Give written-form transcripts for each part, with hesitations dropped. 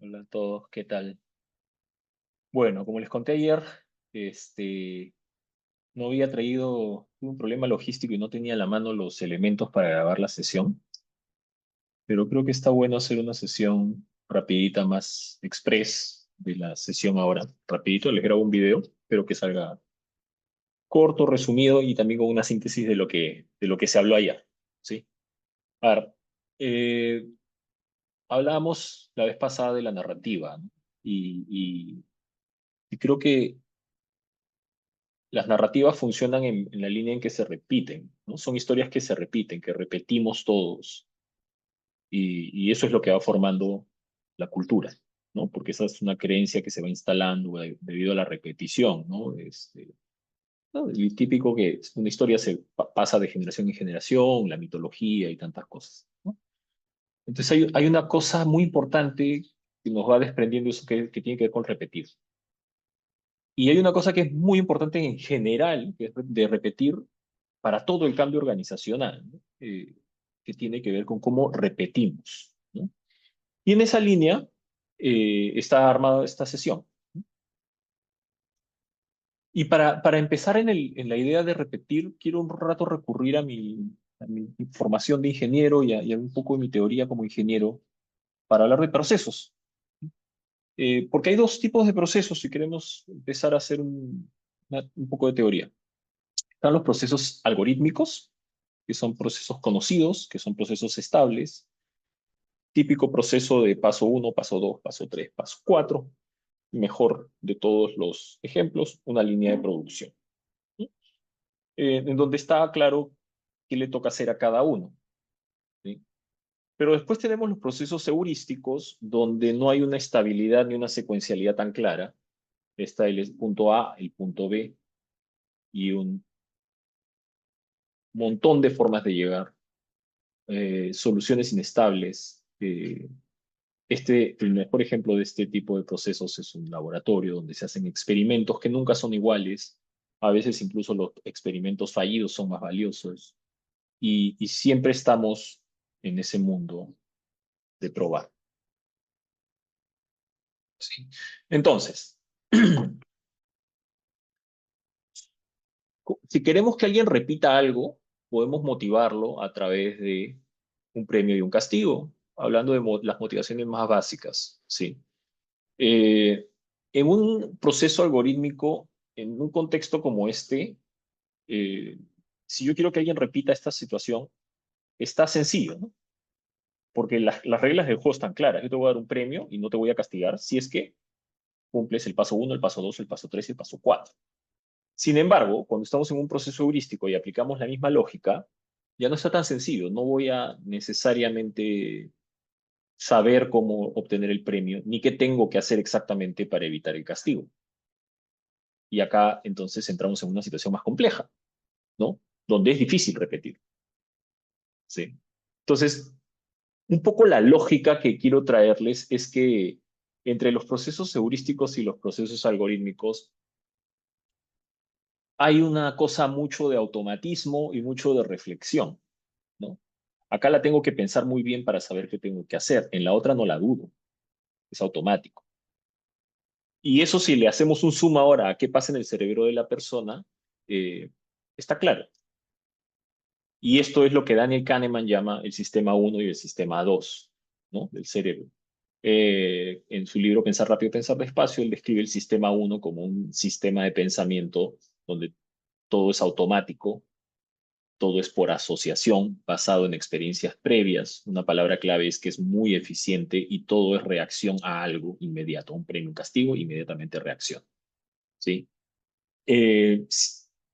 Hola a todos, ¿qué tal? Bueno, como les conté ayer, este, no había traído, tuve un problema logístico y no tenía a la mano los elementos para grabar la sesión, pero creo que está bueno hacer una sesión rapidita, más express de la sesión ahora. Rapidito, les grabo un video, espero que salga corto, resumido y también con una síntesis de lo que se habló ayer, ¿sí? A ver, eh, hablábamos la vez pasada de la narrativa, ¿no? Y creo que las narrativas funcionan en la línea en que se repiten, ¿no? Son historias que se repiten, que repetimos todos, y eso es lo que va formando la cultura, ¿no? Porque esa es una creencia que se va instalando debido a la repetición, ¿no? ¿No? El típico que una historia se pasa de generación en generación, la mitología y tantas cosas, ¿no? Entonces hay una cosa muy importante que nos va desprendiendo eso que tiene que ver con repetir. Y hay una cosa que es muy importante en general, que es de repetir para todo el cambio organizacional, ¿no? Que tiene que ver con cómo repetimos, ¿no? Y en esa línea está armada esta sesión. Y para empezar en la idea de repetir, quiero un rato recurrir a mi formación de ingeniero y a un poco de mi teoría como ingeniero para hablar de procesos. Porque hay dos tipos de procesos si queremos empezar a hacer un poco de teoría. Están los procesos algorítmicos, que son procesos conocidos, que son procesos estables, típico proceso de paso uno, paso 2, paso 3, paso 4, mejor de todos los ejemplos, una línea de producción, ¿sí? En donde está claro qué le toca hacer a cada uno, ¿sí? Pero después tenemos los procesos heurísticos, donde no hay una estabilidad ni una secuencialidad tan clara. Está el punto A, el punto B y un montón de formas de llegar, soluciones inestables. El mejor ejemplo de este tipo de procesos es un laboratorio donde se hacen experimentos que nunca son iguales. A veces incluso los experimentos fallidos son más valiosos. Y siempre estamos en ese mundo de probar, ¿sí? Entonces, si queremos que alguien repita algo, podemos motivarlo a través de un premio y un castigo, hablando de las motivaciones más básicas, ¿sí? Eh, en un proceso algorítmico, en un contexto como este, eh, si yo quiero que alguien repita esta situación, está sencillo, ¿no? Porque las reglas del juego están claras. Yo te voy a dar un premio y no te voy a castigar si es que cumples el paso uno, el paso 2, el paso 3 y el paso 4. Sin embargo, cuando estamos en un proceso heurístico y aplicamos la misma lógica, ya no está tan sencillo. No voy a necesariamente saber cómo obtener el premio, ni qué tengo que hacer exactamente para evitar el castigo. Y acá entonces entramos en una situación más compleja, ¿no? Donde es difícil repetir, ¿sí? Entonces, un poco la lógica que quiero traerles es que entre los procesos heurísticos y los procesos algorítmicos hay una cosa mucho de automatismo y mucho de reflexión, ¿no? Acá la tengo que pensar muy bien para saber qué tengo que hacer. En la otra no la dudo, es automático. Y eso si le hacemos un zoom ahora a qué pasa en el cerebro de la persona, eh, está claro. Y esto es lo que Daniel Kahneman llama el sistema uno y el sistema 2, ¿no? Del cerebro. En su libro Pensar rápido, pensar despacio, él describe el sistema uno como un sistema de pensamiento donde todo es automático, todo es por asociación, basado en experiencias previas. Una palabra clave es que es muy eficiente y todo es reacción a algo inmediato, un premio, un castigo, inmediatamente reacción, ¿sí?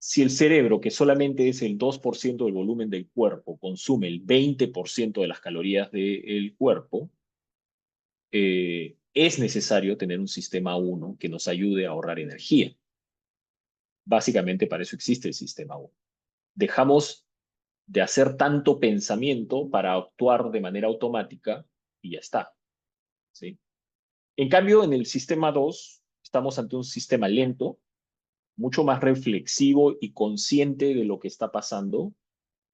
Si el cerebro, que solamente es el 2% del volumen del cuerpo, consume el 20% de las calorías del cuerpo, es necesario tener un sistema uno que nos ayude a ahorrar energía. Básicamente para eso existe el sistema uno. Dejamos de hacer tanto pensamiento para actuar de manera automática y ya está, ¿sí? En cambio, en el sistema 2 estamos ante un sistema lento, mucho más reflexivo y consciente de lo que está pasando,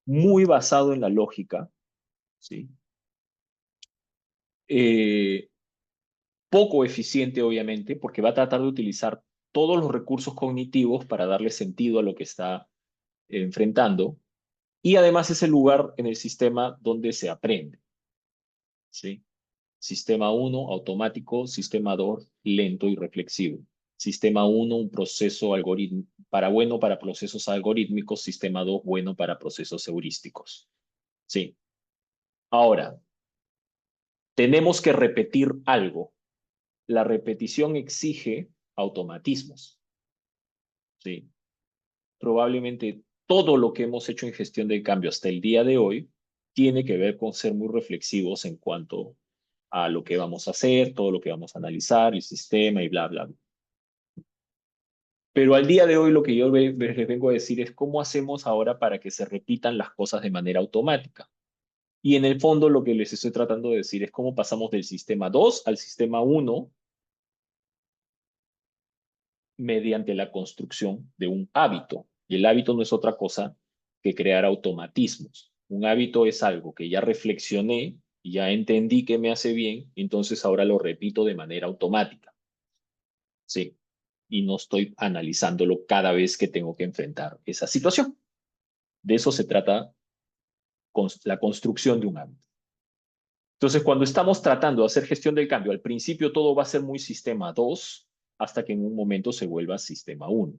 muy basado en la lógica, ¿sí? Eh, poco eficiente, obviamente, porque va a tratar de utilizar todos los recursos cognitivos para darle sentido a lo que está enfrentando. Y además es el lugar en el sistema donde se aprende, ¿sí? Sistema uno automático. Sistema 2 lento y reflexivo. Sistema uno un proceso algoritmo, bueno para procesos algorítmicos. Sistema 2 bueno para procesos heurísticos. Sí. Ahora, tenemos que repetir algo. La repetición exige automatismos, ¿sí? Probablemente todo lo que hemos hecho en gestión del cambio hasta el día de hoy tiene que ver con ser muy reflexivos en cuanto a lo que vamos a hacer, todo lo que vamos a analizar, el sistema y bla, bla, bla. Pero al día de hoy lo que yo les vengo a decir es cómo hacemos ahora para que se repitan las cosas de manera automática. Y en el fondo lo que les estoy tratando de decir es cómo pasamos del sistema 2 al sistema 1 mediante la construcción de un hábito. Y el hábito no es otra cosa que crear automatismos. Un hábito es algo que ya reflexioné, ya entendí que me hace bien, entonces ahora lo repito de manera automática. Sí. Y no estoy analizándolo cada vez que tengo que enfrentar esa situación. De eso se trata la construcción de un hábito. Entonces, cuando estamos tratando de hacer gestión del cambio, al principio todo va a ser muy sistema 2 hasta que en un momento se vuelva sistema 1.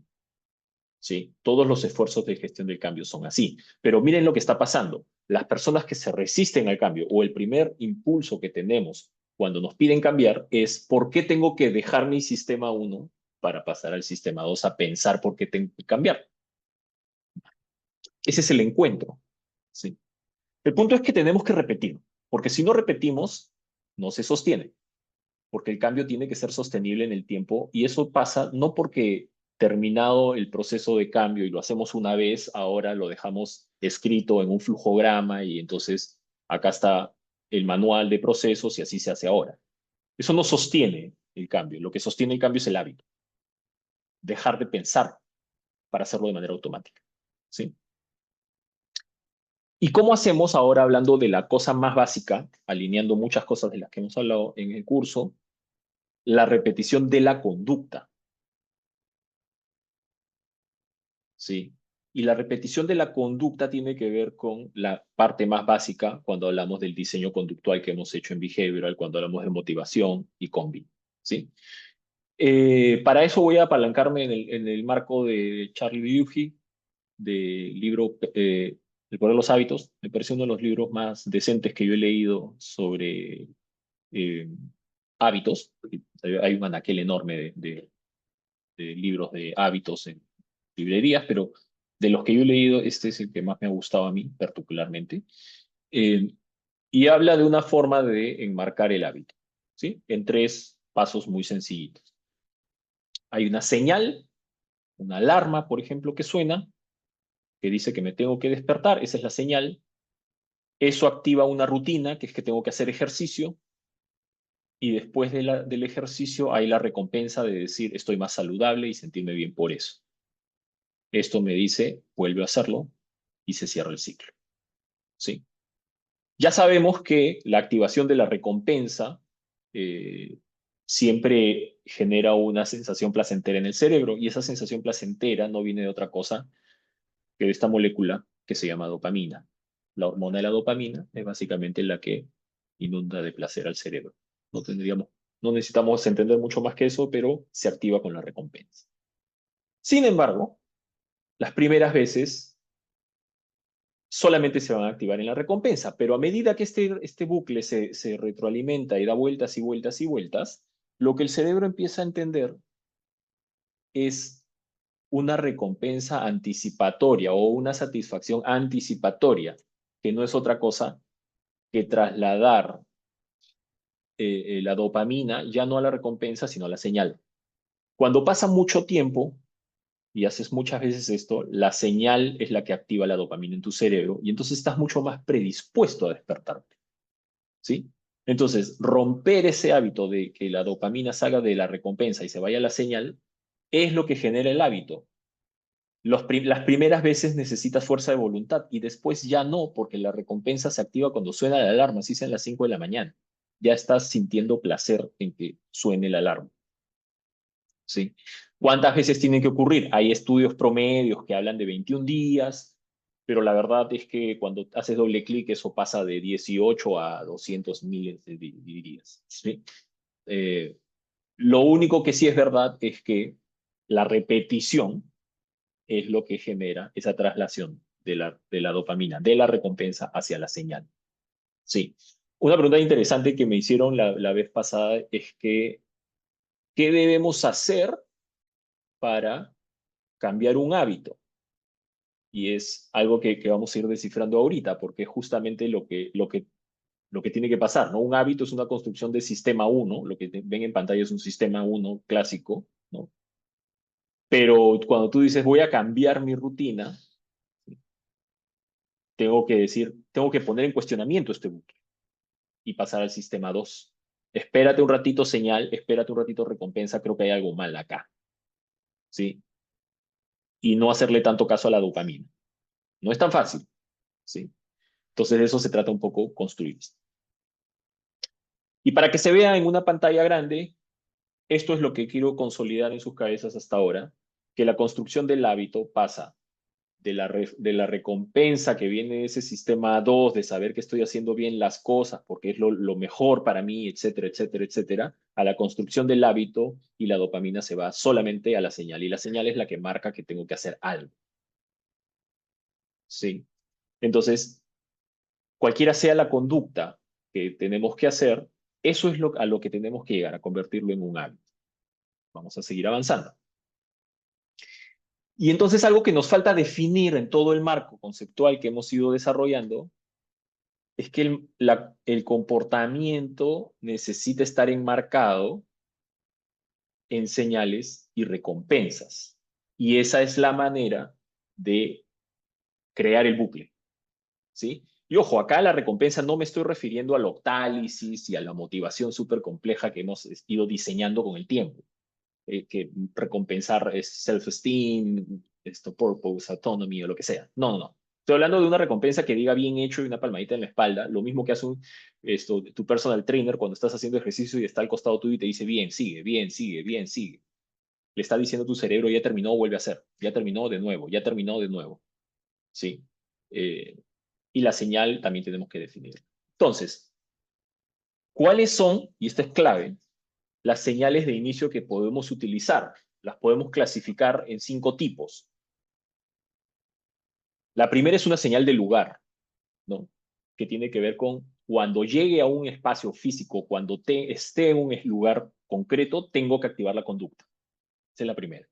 ¿Sí? Todos los esfuerzos de gestión del cambio son así. Pero miren lo que está pasando. Las personas que se resisten al cambio o el primer impulso que tenemos cuando nos piden cambiar es ¿por qué tengo que dejar mi sistema 1 para pasar al sistema 2 a pensar por qué tengo que cambiar? Ese es el encuentro. ¿Sí? El punto es que tenemos que repetir, porque si no repetimos, no se sostiene, porque el cambio tiene que ser sostenible en el tiempo y eso pasa no porque terminado el proceso de cambio y lo hacemos una vez, ahora lo dejamos escrito en un flujograma y entonces acá está el manual de procesos y así se hace ahora. Eso no sostiene el cambio, lo que sostiene el cambio es el hábito, dejar de pensar para hacerlo de manera automática. ¿Sí? ¿Y cómo hacemos ahora hablando de la cosa más básica, alineando muchas cosas de las que hemos hablado en el curso, la repetición de la conducta? ¿Sí? Y la repetición de la conducta tiene que ver con la parte más básica cuando hablamos del diseño conductual que hemos hecho en Behavioral, cuando hablamos de motivación y combi. ¿Sí? Para eso voy a apalancarme en el marco de Charlie Duhigg, del libro El poder de los hábitos. Me parece uno de los libros más decentes que yo he leído sobre eh, hábitos. Hay un anaquel enorme de libros de hábitos en librerías, pero de los que yo he leído, este es el que más me ha gustado a mí particularmente. Eh, y habla de una forma de enmarcar el hábito, ¿sí? En 3 pasos muy sencillitos. Hay una señal, una alarma, por ejemplo, que suena, que dice que me tengo que despertar, esa es la señal. Eso activa una rutina, que es que tengo que hacer ejercicio, y después del ejercicio hay la recompensa de decir estoy más saludable y sentirme bien por eso. Esto me dice, vuelve a hacerlo y se cierra el ciclo. ¿Sí? Ya sabemos que la activación de la recompensa eh, siempre genera una sensación placentera en el cerebro y esa sensación placentera no viene de otra cosa que de esta molécula que se llama dopamina. La hormona de la dopamina es básicamente la que inunda de placer al cerebro. No necesitamos entender mucho más que eso, pero se activa con la recompensa. Sin embargo, las primeras veces solamente se van a activar en la recompensa, pero a medida que este bucle se retroalimenta y da vueltas y vueltas y vueltas, lo que el cerebro empieza a entender es una recompensa anticipatoria o una satisfacción anticipatoria, que no es otra cosa que trasladar la dopamina ya no a la recompensa, sino a la señal. Cuando pasa mucho tiempo y haces muchas veces esto, la señal es la que activa la dopamina en tu cerebro y entonces estás mucho más predispuesto a despertarte. ¿Sí? Entonces, romper ese hábito de que la dopamina salga de la recompensa y se vaya a la señal es lo que genera el hábito. Las primeras veces necesitas fuerza de voluntad y después ya no, porque la recompensa se activa cuando suena la alarma, así sea en las 5 de la mañana. ya estás sintiendo placer en que suene la alarma. ¿Sí? ¿Cuántas veces tienen que ocurrir? Hay estudios promedios que hablan de 21 días, pero la verdad es que cuando haces doble clic eso pasa de 18 a 200 miles de días. ¿Sí? Eh, lo único que sí es verdad es que la repetición es lo que genera esa traslación de la dopamina, de la recompensa hacia la señal. Sí. Una pregunta interesante que me hicieron la vez pasada es que, ¿qué debemos hacer para cambiar un hábito? Y es algo que vamos a ir descifrando ahorita, porque es justamente lo que tiene que pasar, ¿no? Un hábito es una construcción de sistema uno, lo que ven en pantalla es un sistema uno clásico, ¿no? Pero cuando tú dices voy a cambiar mi rutina, tengo que poner en cuestionamiento este bucle y pasar al sistema 2. Espérate un ratito señal, espérate un ratito recompensa, creo que hay algo mal acá, ¿sí? Y no hacerle tanto caso a la dopamina. No es tan fácil, ¿sí? Entonces de eso se trata un poco construir. Y para que se vea en una pantalla grande, esto es lo que quiero consolidar en sus cabezas hasta ahora, que la construcción del hábito pasa de la recompensa que viene de ese sistema 2 de saber que estoy haciendo bien las cosas porque es lo mejor para mí, etcétera, etcétera, etcétera, a la construcción del hábito y la dopamina se va solamente a la señal. Y la señal es la que marca que tengo que hacer algo. ¿Sí? Entonces, cualquiera sea la conducta que tenemos que hacer, eso es a lo que tenemos que llegar, a convertirlo en un hábito. Vamos a seguir avanzando. Y entonces algo que nos falta definir en todo el marco conceptual que hemos ido desarrollando es que el comportamiento necesita estar enmarcado en señales y recompensas. Y esa es la manera de crear el bucle, ¿sí? Y ojo, acá a la recompensa no me estoy refiriendo al octálisis y a la motivación súper compleja que hemos ido diseñando con el tiempo. Que recompensar es self-esteem, purpose, autonomy o lo que sea. No, no, no. Estoy hablando de una recompensa que diga bien hecho y una palmadita en la espalda, lo mismo que hace tu personal trainer cuando estás haciendo ejercicio y está al costado tuyo y te dice, bien, sigue, bien, sigue, bien, sigue. Le está diciendo a tu cerebro, ya terminó, vuelve a hacer, ya terminó de nuevo, ya terminó de nuevo. ¿Sí? Eh, y la señal también tenemos que definir. Entonces, ¿cuáles son, y esta es clave, las señales de inicio que podemos utilizar? Las podemos clasificar en 5 tipos. La primera es una señal de lugar, ¿no? Que tiene que ver con cuando llegue a un espacio físico, cuando esté en un lugar concreto, tengo que activar la conducta. Esa es la primera.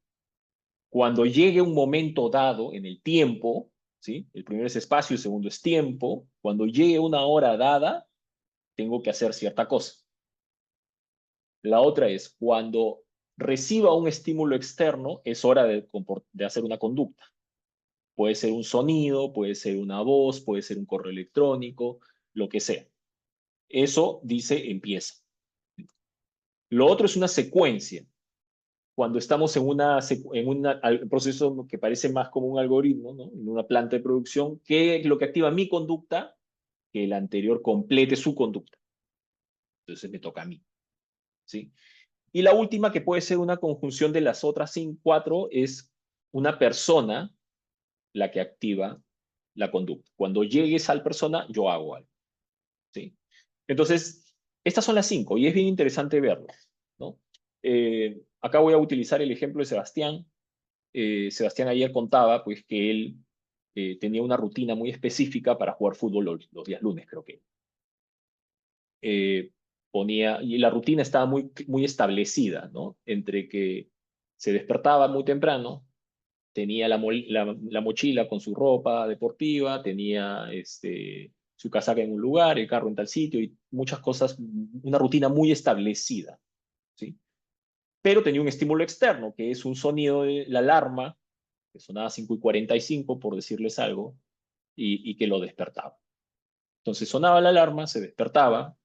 Cuando llegue un momento dado en el tiempo, ¿sí? El primero es espacio, el segundo es tiempo. Cuando llegue una hora dada, tengo que hacer cierta cosa. La otra es cuando reciba un estímulo externo, es hora de hacer una conducta. Puede ser un sonido, puede ser una voz, puede ser un correo electrónico, lo que sea. Eso dice empieza. Lo otro es una secuencia. Cuando estamos en un proceso que parece más como un algoritmo, ¿no? En una planta de producción, ¿qué es lo que activa mi conducta? Que el anterior complete su conducta. Entonces me toca a mí. ¿Sí? Y la última, que puede ser una conjunción de las otras 4, es una persona la que activa la conducta. Cuando llegue esa persona, yo hago algo. ¿Sí? Entonces, estas son las 5 y es bien interesante verlo, ¿no? Acá voy a utilizar el ejemplo de Sebastián. Sebastián ayer contaba pues, que él tenía una rutina muy específica para jugar fútbol los días lunes, creo que. Eh, y la rutina estaba muy, muy establecida, ¿no? Entre que se despertaba muy temprano, tenía la mochila con su ropa deportiva, tenía su casaca en un lugar, el carro en tal sitio y muchas cosas, una rutina muy establecida, ¿sí? Pero tenía un estímulo externo, que es un sonido de la alarma, que sonaba 5:45, por decirles algo, y que lo despertaba. Entonces sonaba la alarma, se despertaba,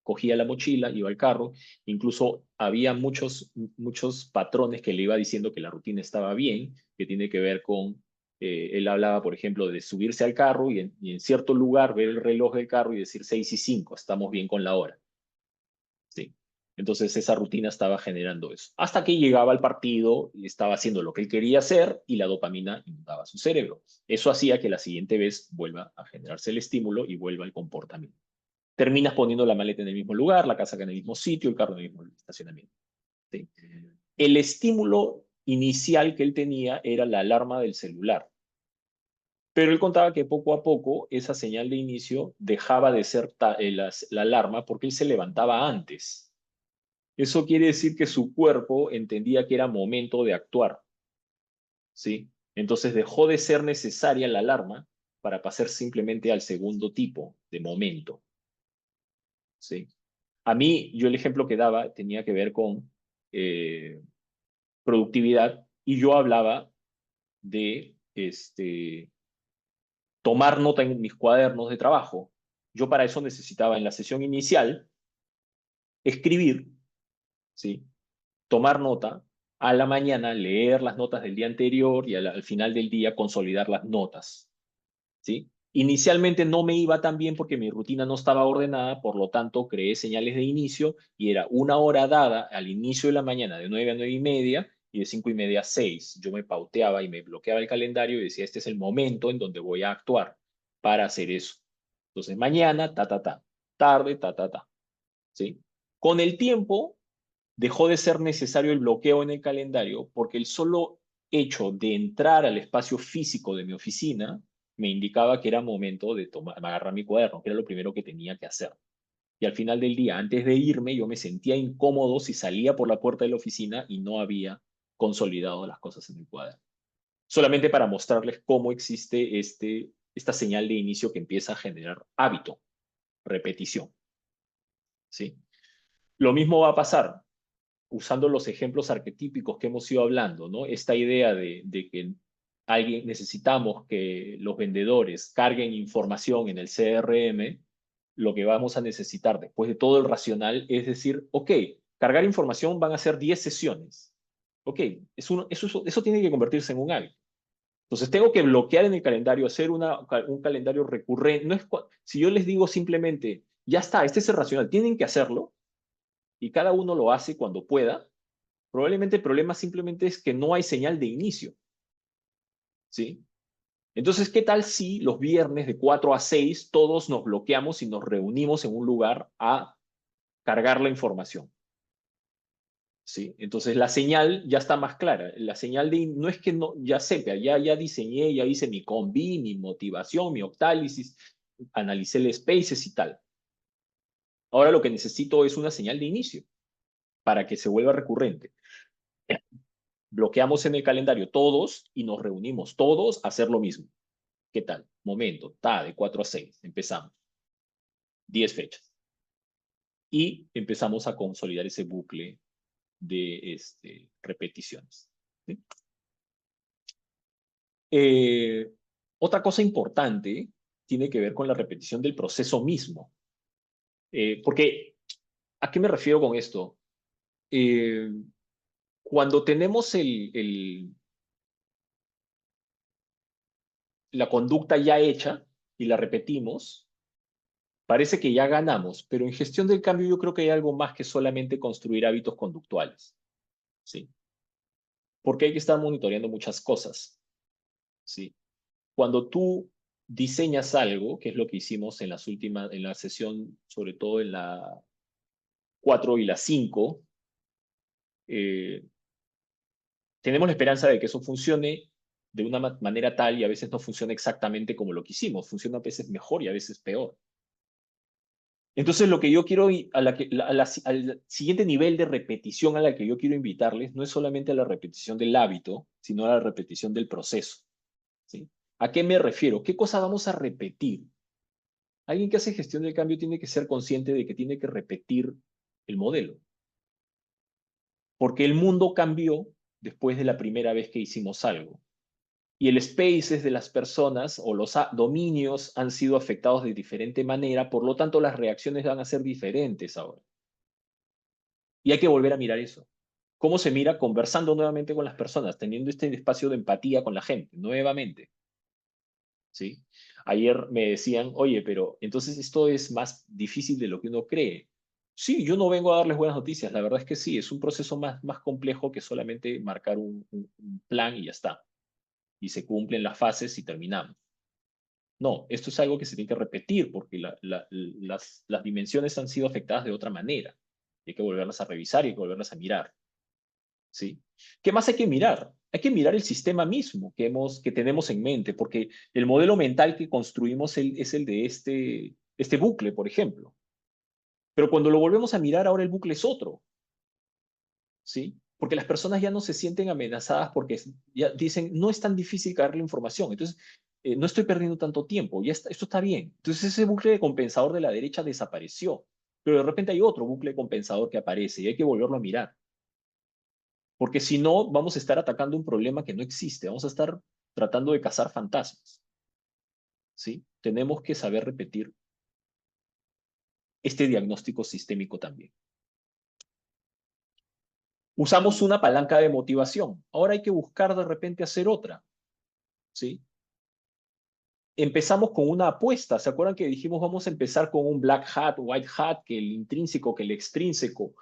cogía la mochila, iba al carro, incluso había muchos, muchos patrones que le iba diciendo que la rutina estaba bien, que tiene que ver con, él hablaba, por ejemplo, de subirse al carro y en cierto lugar ver el reloj del carro y decir 6:05, estamos bien con la hora. Entonces esa rutina estaba generando eso. Hasta que llegaba al partido y estaba haciendo lo que él quería hacer y la dopamina inundaba su cerebro. Eso hacía que la siguiente vez vuelva a generarse el estímulo y vuelva el comportamiento. Terminas poniendo la maleta en el mismo lugar, la casa en el mismo sitio, el carro en el mismo estacionamiento. ¿Sí? El estímulo inicial que él tenía era la alarma del celular. Pero él contaba que poco a poco esa señal de inicio dejaba de ser la alarma porque él se levantaba antes. Eso quiere decir que su cuerpo entendía que era momento de actuar, ¿sí? Entonces dejó de ser necesaria la alarma para pasar simplemente al segundo tipo de momento, ¿sí? A mí, yo el ejemplo que daba tenía que ver con eh, productividad y yo hablaba de tomar nota en mis cuadernos de trabajo. Yo para eso necesitaba en la sesión inicial escribir, ¿sí? Tomar nota, a la mañana leer las notas del día anterior y al final del día consolidar las notas, ¿sí? Inicialmente no me iba tan bien porque mi rutina no estaba ordenada, por lo tanto creé señales de inicio y era una hora dada al inicio de la mañana de 9 a 9 y media y de 5 y media a 6. Yo me pauteaba y me bloqueaba el calendario y decía, este es el momento en donde voy a actuar para hacer eso. Entonces, mañana, tarde, ¿sí? Con el tiempo, dejó de ser necesario el bloqueo en el calendario porque el solo hecho de entrar al espacio físico de mi oficina me indicaba que era momento de agarrar mi cuaderno, que era lo primero que tenía que hacer. Y al final del día, antes de irme, yo me sentía incómodo si salía por la puerta de la oficina y no había consolidado las cosas en el cuaderno. Solamente para mostrarles cómo existe esta señal de inicio que empieza a generar hábito, repetición. ¿Sí? Lo mismo va a pasar usando los ejemplos arquetípicos que hemos ido hablando, ¿no? Esta idea de que necesitamos que los vendedores carguen información en el CRM, lo que vamos a necesitar después de todo el racional es decir, ok, cargar información van a ser 10 sesiones. Ok, eso tiene que convertirse en un hábito. Entonces tengo que bloquear en el calendario, hacer un calendario recurrente. No es, si yo les digo simplemente, ya está, este es el racional, tienen que hacerlo y cada uno lo hace cuando pueda, probablemente el problema simplemente es que no hay señal de inicio, ¿sí? Entonces, ¿qué tal si los viernes de 4 a 6 todos nos bloqueamos y nos reunimos en un lugar a cargar la información? ¿Sí? Entonces la señal ya está más clara. La señal no es que no, ya sepa, ya diseñé, ya hice mi combi, mi motivación, mi octálisis, analicé el spaces y tal. Ahora lo que necesito es una señal de inicio para que se vuelva recurrente. Bloqueamos en el calendario todos y nos reunimos todos a hacer lo mismo. ¿Qué tal? Momento, de 4 a 6, empezamos. 10 fechas. Y empezamos a consolidar ese bucle de repeticiones. ¿Sí? Otra cosa importante tiene que ver con la repetición del proceso mismo. Porque, ¿a qué me refiero con esto? Eh, cuando tenemos la conducta ya hecha y la repetimos, parece que ya ganamos, pero en gestión del cambio yo creo que hay algo más que solamente construir hábitos conductuales, ¿sí? Porque hay que estar monitoreando muchas cosas, ¿sí? Cuando tú diseñas algo, que es lo que hicimos en la sesión, sobre todo en la 4 y la 5, eh, tenemos la esperanza de que eso funcione de una manera tal y a veces no funciona exactamente como lo quisimos, funciona a veces mejor y a veces peor. Entonces, lo que yo quiero, al siguiente nivel de repetición a la que yo quiero invitarles, no es solamente a la repetición del hábito, sino a la repetición del proceso, ¿sí? ¿A qué me refiero? ¿Qué cosa vamos a repetir? Alguien que hace gestión del cambio tiene que ser consciente de que tiene que repetir el modelo, porque el mundo cambió después de la primera vez que hicimos algo. Y el spaces de las personas o los dominios han sido afectados de diferente manera, por lo tanto las reacciones van a ser diferentes ahora. Y hay que volver a mirar eso. ¿Cómo se mira? Conversando nuevamente con las personas, teniendo este espacio de empatía con la gente, nuevamente. ¿Sí? Ayer me decían, oye, pero entonces esto es más difícil de lo que uno cree. Sí, yo no vengo a darles buenas noticias, la verdad es que sí, es un proceso más complejo que solamente marcar un plan y ya está. Y se cumplen las fases y terminamos. No, esto es algo que se tiene que repetir porque las dimensiones han sido afectadas de otra manera. Hay que volverlas a revisar y hay que volverlas a mirar. ¿Sí? ¿Qué más hay que mirar? Hay que mirar el sistema mismo que tenemos en mente, porque el modelo mental que construimos es el de este bucle, por ejemplo. Pero cuando lo volvemos a mirar, ahora el bucle es otro, ¿sí? Porque las personas ya no se sienten amenazadas porque ya dicen, no es tan difícil cargar la información, entonces no estoy perdiendo tanto tiempo, esto está bien. Entonces ese bucle compensador de la derecha desapareció, pero de repente hay otro bucle compensador que aparece y hay que volverlo a mirar. Porque si no, vamos a estar atacando un problema que no existe, vamos a estar tratando de cazar fantasmas, ¿sí? Tenemos que saber repetir este diagnóstico sistémico también. Usamos una palanca de motivación, ahora hay que buscar de repente hacer otra, ¿sí? Empezamos con una apuesta, ¿se acuerdan que dijimos vamos a empezar con un black hat, white hat, que el intrínseco, que el extrínseco,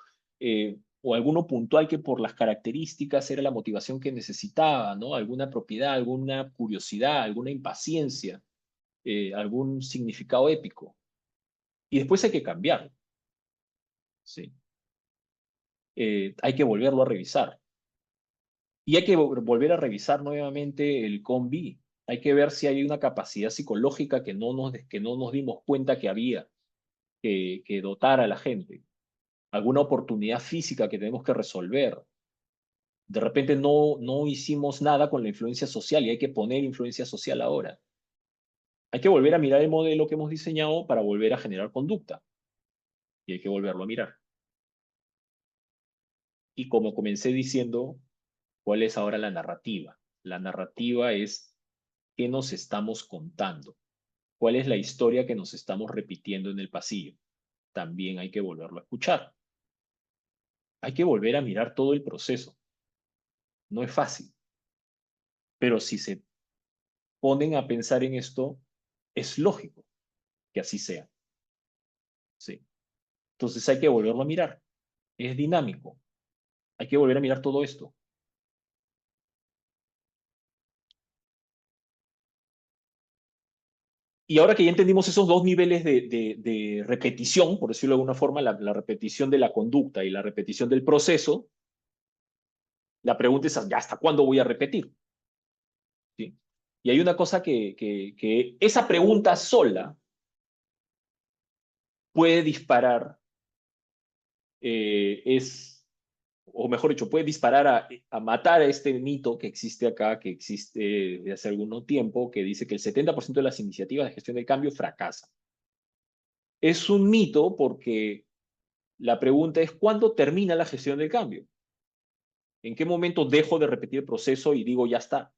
o alguno puntual que por las características era la motivación que necesitaba, ¿no? Alguna propiedad, alguna curiosidad, alguna impaciencia, algún significado épico. Y después hay que cambiarlo, ¿sí? Hay que volverlo a revisar. Y hay que volver a revisar nuevamente el combi. Hay que ver si hay una capacidad psicológica que no nos dimos cuenta que había, que dotar a la gente. Alguna oportunidad física que tenemos que resolver. De repente no hicimos nada con la influencia social y hay que poner influencia social ahora. Hay que volver a mirar el modelo que hemos diseñado para volver a generar conducta. Y hay que volverlo a mirar. Y como comencé diciendo, ¿cuál es ahora la narrativa? La narrativa es qué nos estamos contando. ¿Cuál es la historia que nos estamos repitiendo en el pasillo? También hay que volverlo a escuchar. Hay que volver a mirar todo el proceso. No es fácil, pero si se ponen a pensar en esto, es lógico que así sea. Sí. Entonces hay que volverlo a mirar. Es dinámico. Hay que volver a mirar todo esto. Y ahora que ya entendimos esos dos niveles de repetición, por decirlo de alguna forma, la repetición de la conducta y la repetición del proceso, la pregunta es, ¿ya hasta cuándo voy a repetir? ¿Sí? Y hay una cosa que esa pregunta sola puede disparar, es, o mejor dicho, puede disparar a matar a este mito que existe acá, que existe desde hace algún tiempo, que dice que el 70% de las iniciativas de gestión del cambio fracasan. Es un mito porque la pregunta es, ¿cuándo termina la gestión del cambio? ¿En qué momento dejo de repetir el proceso y digo, ya está?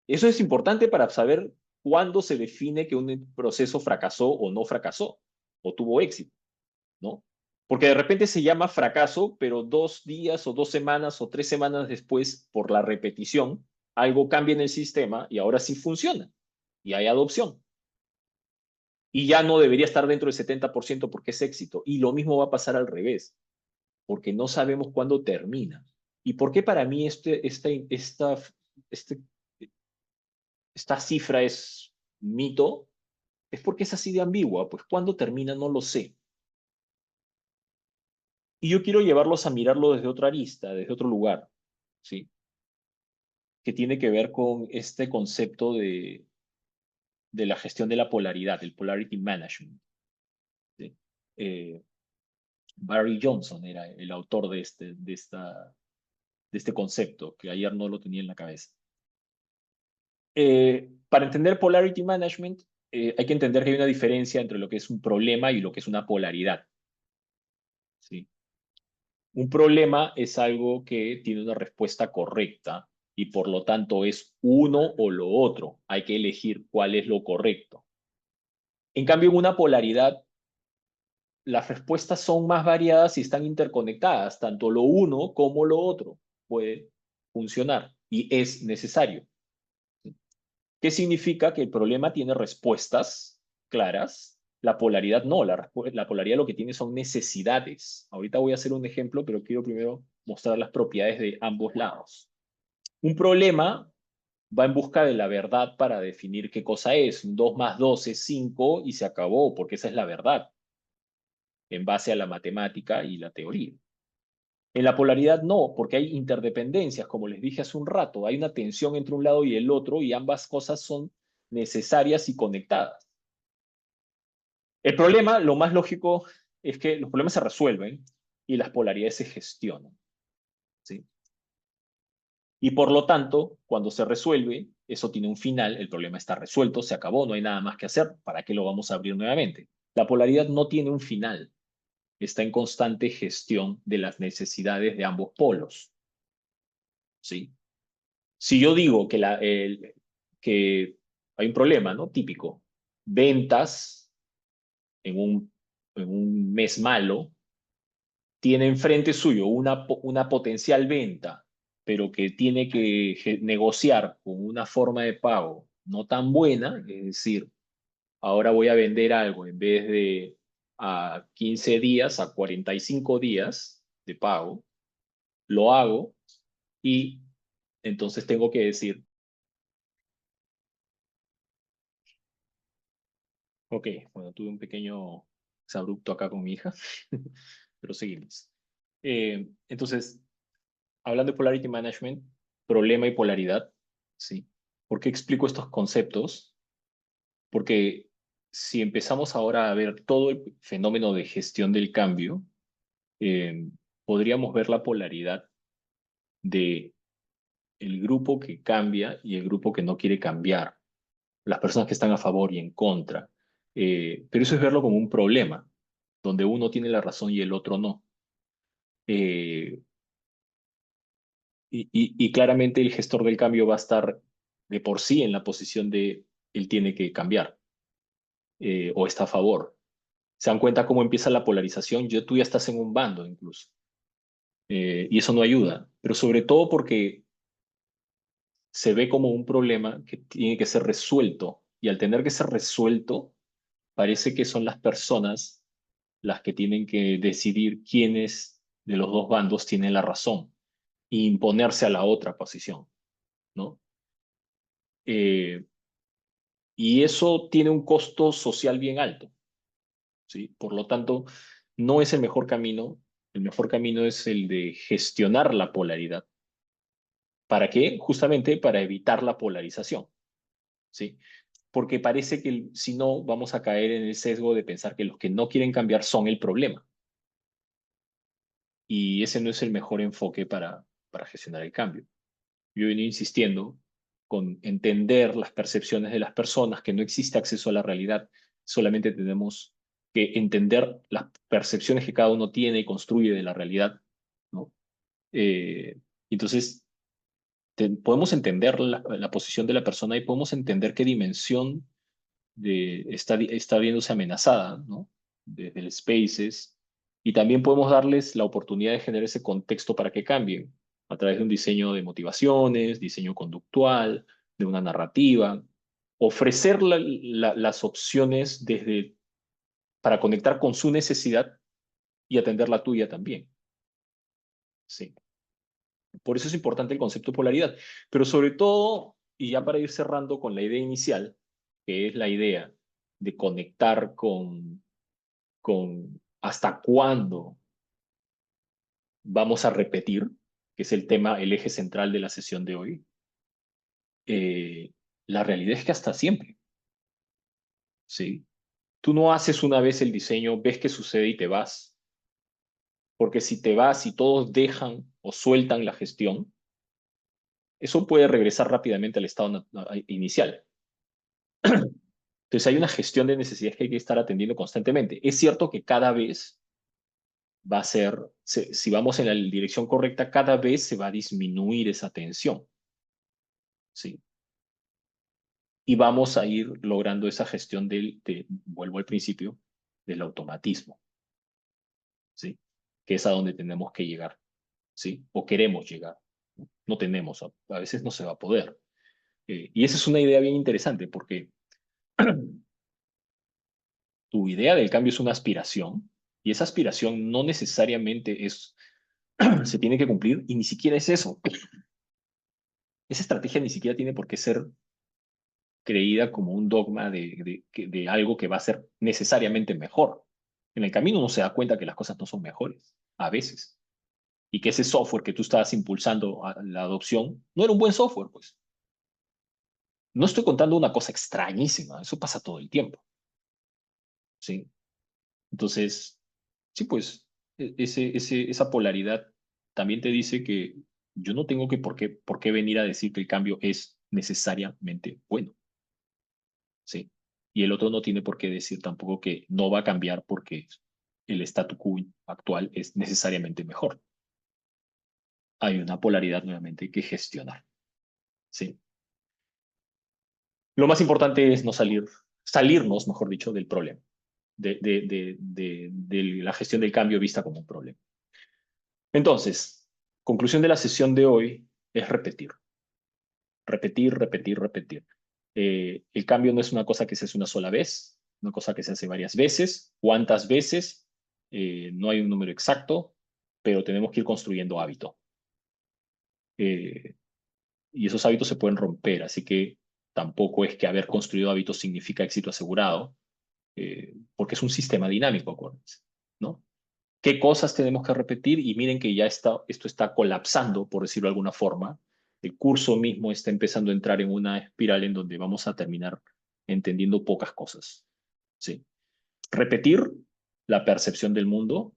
Eso es importante para saber cuándo se define que un proceso fracasó o no fracasó, o tuvo éxito, ¿no? Porque de repente se llama fracaso, pero 2 días o 2 semanas o 3 semanas después, por la repetición, algo cambia en el sistema y ahora sí funciona y hay adopción. Y ya no debería estar dentro del 70% porque es éxito. Y lo mismo va a pasar al revés, porque no sabemos cuándo termina. ¿Y por qué para mí este, esta cifra es mito? Es porque es así de ambigua, pues cuándo termina no lo sé. Y yo quiero llevarlos a mirarlo desde otra arista, desde otro lugar, ¿sí? Que tiene que ver con este concepto de la gestión de la polaridad, el polarity management, ¿sí? Eh, Barry Johnson era el autor de este concepto, que ayer no lo tenía en la cabeza. Para entender polarity management, hay que entender que hay una diferencia entre lo que es un problema y lo que es una polaridad, ¿sí? Un problema es algo que tiene una respuesta correcta y por lo tanto es uno o lo otro. Hay que elegir cuál es lo correcto. En cambio, en una polaridad, las respuestas son más variadas y están interconectadas. Tanto lo uno como lo otro puede funcionar y es necesario. ¿Qué significa? Que el problema tiene respuestas claras La polaridad no, la polaridad lo que tiene son necesidades. Ahorita voy a hacer un ejemplo, pero quiero primero mostrar las propiedades de ambos lados. Un problema va en busca de la verdad para definir qué cosa es. 2 más 2 es 5 y se acabó, porque esa es la verdad, en base a la matemática y la teoría. En la polaridad no, porque hay interdependencias, como les dije hace un rato, hay una tensión entre un lado y el otro y ambas cosas son necesarias y conectadas. El problema, lo más lógico, es que los problemas se resuelven y las polaridades se gestionan, ¿sí? Y por lo tanto, cuando se resuelve, eso tiene un final, el problema está resuelto, se acabó, no hay nada más que hacer, ¿para qué lo vamos a abrir nuevamente? La polaridad no tiene un final, está en constante gestión de las necesidades de ambos polos, ¿sí? Si yo digo que hay un problema, ¿no? Típico, ventas en un mes malo, tiene enfrente suyo una potencial venta, pero que tiene que negociar con una forma de pago no tan buena, es decir, ahora voy a vender algo en vez de a 15 días, a 45 días de pago, lo hago y entonces tengo que decir, ok, bueno, tuve un pequeño exabrupto acá con mi hija, pero seguimos. Entonces, hablando de Polarity Management, problema y polaridad, ¿sí? ¿Por qué explico estos conceptos? Porque si empezamos ahora a ver todo el fenómeno de gestión del cambio, eh, podríamos ver la polaridad de el grupo que cambia y el grupo que no quiere cambiar, las personas que están a favor y en contra. Pero eso es verlo como un problema, donde uno tiene la razón y el otro no. Eh, y claramente el gestor del cambio va a estar de por sí en la posición de él tiene que cambiar o está a favor. Se dan cuenta cómo empieza la polarización. Tú ya estás en un bando incluso. Y eso no ayuda. Pero sobre todo porque se ve como un problema que tiene que ser resuelto. Y al tener que ser resuelto, parece que son las personas las que tienen que decidir quiénes de los dos bandos tienen la razón e imponerse a la otra posición, ¿no? Eh, y eso tiene un costo social bien alto, ¿sí? Por lo tanto, no es el mejor camino. El mejor camino es el de gestionar la polaridad. ¿Para qué? Justamente para evitar la polarización, ¿sí? Porque parece que si no, vamos a caer en el sesgo de pensar que los que no quieren cambiar son el problema. Y ese no es el mejor enfoque para gestionar el cambio. Yo he venido insistiendo con entender las percepciones de las personas, que no existe acceso a la realidad, solamente tenemos que entender las percepciones que cada uno tiene y construye de la realidad, ¿no? Entonces, podemos entender la posición de la persona y podemos entender qué dimensión está viéndose amenazada, ¿no? Del Spaces. Y también podemos darles la oportunidad de generar ese contexto para que cambien a través de un diseño de motivaciones, diseño conductual, de una narrativa, ofrecer las opciones para conectar con su necesidad y atender la tuya también. Sí. Por eso es importante el concepto de polaridad. Pero sobre todo, y ya para ir cerrando con la idea inicial, que es la idea de conectar con hasta cuándo vamos a repetir, que es el tema, el eje central de la sesión de hoy, la realidad es que hasta siempre, ¿sí? Tú no haces una vez el diseño, ves qué sucede y te vas, porque si te vas y todos dejan o sueltan la gestión, eso puede regresar rápidamente al estado inicial. Entonces hay una gestión de necesidades que hay que estar atendiendo constantemente. Es cierto que cada vez va a ser, si vamos en la dirección correcta, cada vez se va a disminuir esa tensión, ¿sí? Y vamos a ir logrando esa gestión vuelvo al principio, del automatismo, ¿sí? Que es a donde tenemos que llegar, ¿sí? O queremos llegar. No tenemos, a veces no se va a poder. Y esa es una idea bien interesante porque tu idea del cambio es una aspiración, y esa aspiración no necesariamente se tiene que cumplir, y ni siquiera es eso. Esa estrategia ni siquiera tiene por qué ser creída como un dogma de algo que va a ser necesariamente mejor. En el camino uno se da cuenta que las cosas no son mejores, a veces, y que ese software que tú estabas impulsando a la adopción no era un buen software, pues. No estoy contando una cosa extrañísima, eso pasa todo el tiempo, ¿sí? Entonces, sí, pues, esa polaridad también te dice que yo no tengo que por qué venir a decir que el cambio es necesariamente bueno, ¿sí? Y el otro no tiene por qué decir tampoco que no va a cambiar porque el statu quo actual es necesariamente mejor. Hay una polaridad nuevamente que gestionar, ¿sí? Lo más importante es no salirnos, mejor dicho, del problema, de la gestión del cambio vista como un problema. Entonces, conclusión de la sesión de hoy es repetir, repetir, repetir, repetir. El cambio no es una cosa que se hace una sola vez, una cosa que se hace varias veces. ¿Cuántas veces? No hay un número exacto, pero tenemos que ir construyendo hábito. Eh, y esos hábitos se pueden romper, así que tampoco es que haber construido hábitos significa éxito asegurado, porque es un sistema dinámico, acuérdense, ¿no? ¿Qué cosas tenemos que repetir? Y miren que ya esto está colapsando, por decirlo de alguna forma. El curso mismo está empezando a entrar en una espiral en donde vamos a terminar entendiendo pocas cosas. Sí. Repetir la percepción del mundo,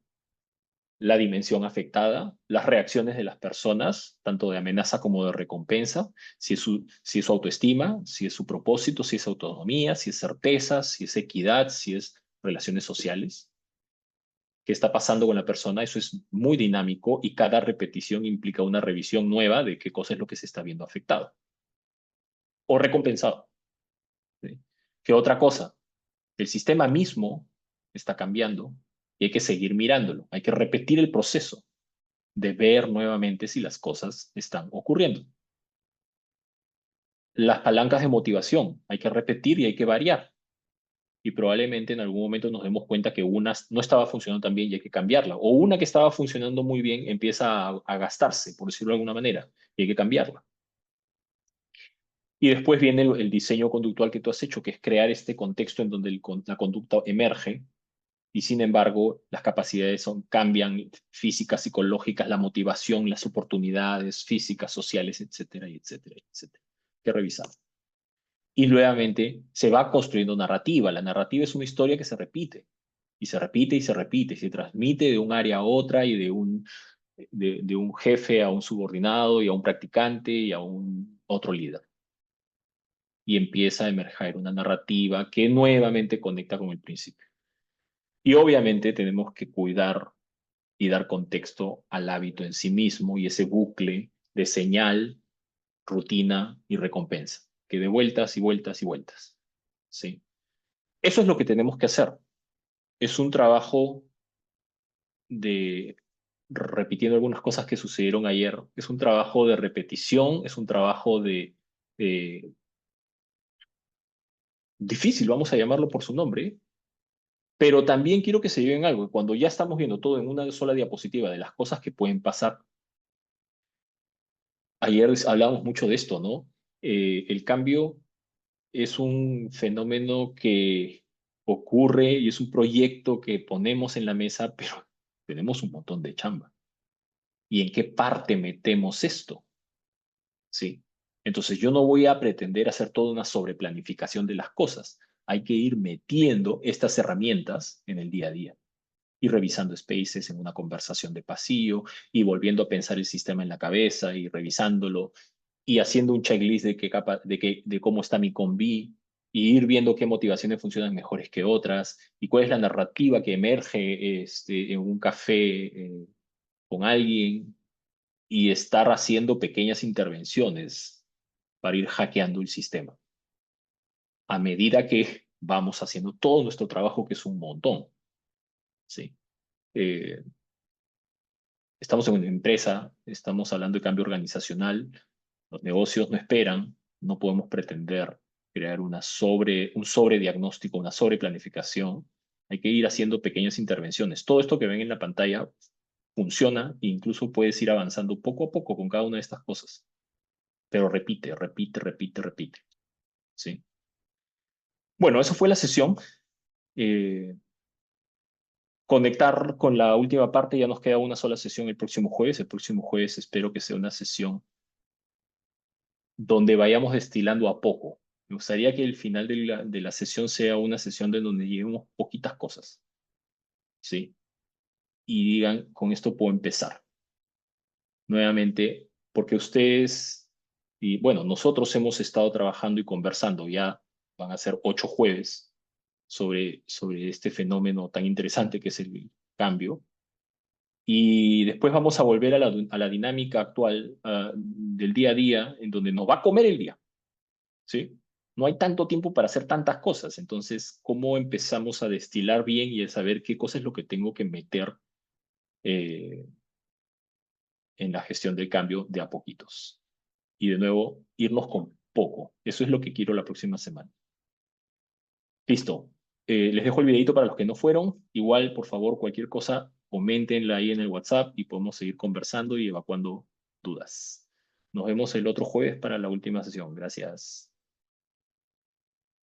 la dimensión afectada, las reacciones de las personas, tanto de amenaza como de recompensa, si es su autoestima, si es su propósito, si es autonomía, si es certeza, si es equidad, si es relaciones sociales. ¿Qué está pasando con la persona? Eso es muy dinámico y cada repetición implica una revisión nueva de qué cosa es lo que se está viendo afectado o recompensado. ¿Sí? ¿Qué otra cosa? El sistema mismo está cambiando y hay que seguir mirándolo. Hay que repetir el proceso de ver nuevamente si las cosas están ocurriendo. Las palancas de motivación, hay que repetir y hay que variar. Y probablemente en algún momento nos demos cuenta que una no estaba funcionando tan bien y hay que cambiarla. O una que estaba funcionando muy bien empieza a gastarse, por decirlo de alguna manera, y hay que cambiarla. Y después viene el diseño conductual que tú has hecho, que es crear este contexto en donde la conducta emerge y sin embargo las capacidades cambian, físicas, psicológicas, la motivación, las oportunidades físicas, sociales, etcétera, etcétera, etcétera. Hay que revisar. Y nuevamente se va construyendo narrativa. La narrativa es una historia que se repite y se repite y se repite, y se transmite de un área a otra y de un jefe a un subordinado y a un practicante y a un otro líder. Y empieza a emerger una narrativa que nuevamente conecta con el principio. Y obviamente tenemos que cuidar y dar contexto al hábito en sí mismo y ese bucle de señal, rutina y recompensa, que de vueltas y vueltas y vueltas. ¿Sí? Eso es lo que tenemos que hacer. Es un trabajo de, repitiendo algunas cosas que sucedieron ayer, es un trabajo de repetición, es un trabajo de difícil, vamos a llamarlo por su nombre, pero también quiero que se lleven algo. Cuando ya estamos viendo todo en una sola diapositiva de las cosas que pueden pasar, ayer hablábamos mucho de esto, ¿no? El cambio es un fenómeno que ocurre y es un proyecto que ponemos en la mesa, pero tenemos un montón de chamba. ¿Y en qué parte metemos esto? ¿Sí? Entonces yo no voy a pretender hacer toda una sobreplanificación de las cosas. Hay que ir metiendo estas herramientas en el día a día y revisando spaces en una conversación de pasillo y volviendo a pensar el sistema en la cabeza y revisándolo y haciendo un checklist de cómo está mi combi y ir viendo qué motivaciones funcionan mejores que otras y cuál es la narrativa que emerge en un café con alguien y estar haciendo pequeñas intervenciones para ir hackeando el sistema a medida que vamos haciendo todo nuestro trabajo, que es un montón. ¿Sí? Eh, Estamos en una empresa, estamos hablando de cambio organizacional, los negocios no esperan, no podemos pretender crear un sobrediagnóstico, una sobreplanificación. Hay que ir haciendo pequeñas intervenciones. Todo esto que ven en la pantalla funciona e incluso puedes ir avanzando poco a poco con cada una de estas cosas. Pero repite, repite, repite, repite. ¿Sí? Bueno, eso fue la sesión. Eh, Conectar con la última parte, ya nos queda una sola sesión el próximo jueves. El próximo jueves espero que sea una sesión donde vayamos destilando a poco. Me gustaría que el final de la sesión sea una sesión de donde llevemos poquitas cosas, ¿sí? Y digan, con esto puedo empezar. Nuevamente, porque ustedes, y bueno, nosotros hemos estado trabajando y conversando, ya van a ser 8 jueves sobre este fenómeno tan interesante que es el cambio. Y después vamos a volver a la dinámica actual, del día a día, en donde nos va a comer el día, ¿sí? No hay tanto tiempo para hacer tantas cosas. Entonces, ¿cómo empezamos a destilar bien y a saber qué cosa es lo que tengo que meter eh, en la gestión del cambio de a poquitos? Y de nuevo, irnos con poco. Eso es lo que quiero la próxima semana. Listo. Les dejo el videito para los que no fueron. Igual, por favor, cualquier cosa, coméntenla ahí en el WhatsApp y podemos seguir conversando y evacuando dudas. Nos vemos el otro jueves para la última sesión. Gracias.